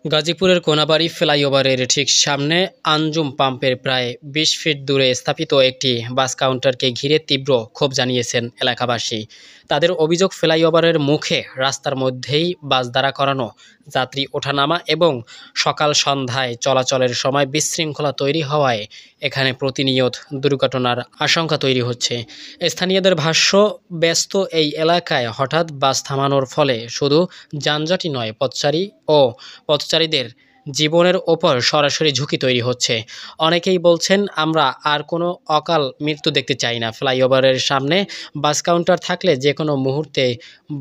গাজীপুরের কোনাবাড়ী ফ্লাইওভারের ঠিক সামনে আঞ্জুম পাম্পের প্রায় ২০ ফিট দূরে স্থাপিত একটি বাস কাউন্টারকে ঘিরে তীব্র ক্ষোভ জানিয়েছেন এলাকাবাসী। তাদের অভিযোগ, ফ্লাইওভারের মুখে রাস্তার মধ্যেই বাস দাঁড়া করানো, যাত্রী ওঠানামা এবং সকাল সন্ধ্যায় চলাচলের সময় বিশৃঙ্খলা তৈরি হওয়ায় এখানে প্রতিনিয়ত দুর্ঘটনার আশঙ্কা তৈরি হচ্ছে। স্থানীয়দের ভাষ্য, ব্যস্ত এই এলাকায় হঠাৎ বাস থামানোর ফলে শুধু যানজটই নয়, পথচারীদের জীবনের ওপর সরাসরি ঝুঁকি তৈরি হচ্ছে। অনেকেই বলছেন, আমরা আর কোনো অকাল মৃত্যু দেখতে চাই না। ফ্লাইওভারের সামনে বাস কাউন্টার থাকলে যে কোনো মুহূর্তে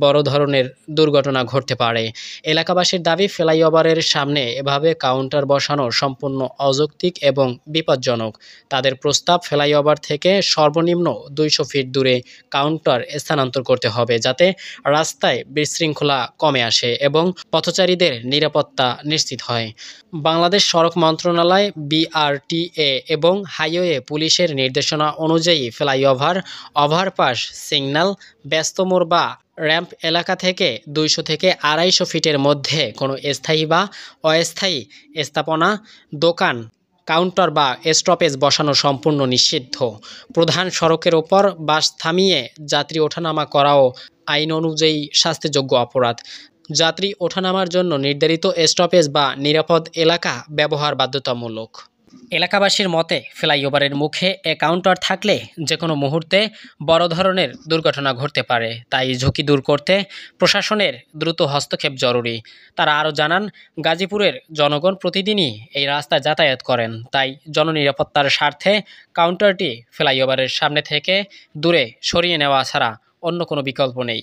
বড় ধরনের দুর্ঘটনা ঘটতে পারে। এলাকাবাসীর দাবি, ফ্লাইওভারের সামনে এভাবে কাউন্টার বসানো সম্পূর্ণ অযৌক্তিক এবং বিপজ্জনক। তাদের প্রস্তাব, ফ্লাইওভার থেকে সর্বনিম্ন ২০০ ফিট দূরে কাউন্টার স্থানান্তর করতে হবে, যাতে রাস্তায় বিশৃঙ্খলা কমে আসে এবং পথচারীদের নিরাপত্তা নিশ্চিত হয়। বাংলাদেশ সড়ক মন্ত্রণালয়, বিআরটিএ এবং হাইওয়ে পুলিশের নির্দেশনা অনুযায়ী ফ্লাইওভার, ওভারপাস, সিগন্যাল, ব্যস্ত মোড় বা র্যাম্প এলাকা থেকে ২০০ থেকে ২৫০ ফিটের মধ্যে কোনো স্থায়ী বা অস্থায়ী স্থাপনা, দোকান, কাউন্টার বা স্টপেজ বসানো সম্পূর্ণ নিষিদ্ধ। প্রধান সড়কের ওপর বাস থামিয়ে যাত্রী ওঠানামা করাও আইন অনুযায়ী শাস্তিযোগ্য অপরাধ। যাত্রী ওঠানামার জন্য নির্ধারিত স্টপেজ বা নিরাপদ এলাকা ব্যবহার বাধ্যতামূলক। এলাকাবাসীর মতে, ফ্লাইওভারের মুখে কাউন্টার থাকলে যে কোনো মুহূর্তে বড় ধরনের দুর্ঘটনা ঘটতে পারে। তাই ঝুঁকি দূর করতে প্রশাসনের দ্রুত হস্তক্ষেপ জরুরি। তারা আরও জানান, গাজীপুরের জনগণ প্রতিদিনই এই রাস্তায় যাতায়াত করেন, তাই জননিরাপত্তার স্বার্থে কাউন্টারটি ফ্লাইওভারের সামনে থেকে দূরে সরিয়ে নেওয়া ছাড়া অন্য কোনো বিকল্প নেই।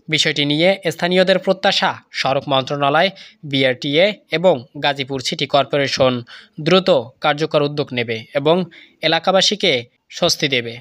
বিষয়টি নিয়ে স্থানীয়দের প্রত্যাশা, সড়ক মন্ত্রণালয়, বিআরটিএ এবং গাজীপুর সিটি কর্পোরেশন দ্রুত কার্যকর উদ্যোগ নেবে এবং এলাকাবাসীকে স্বস্তি দেবে।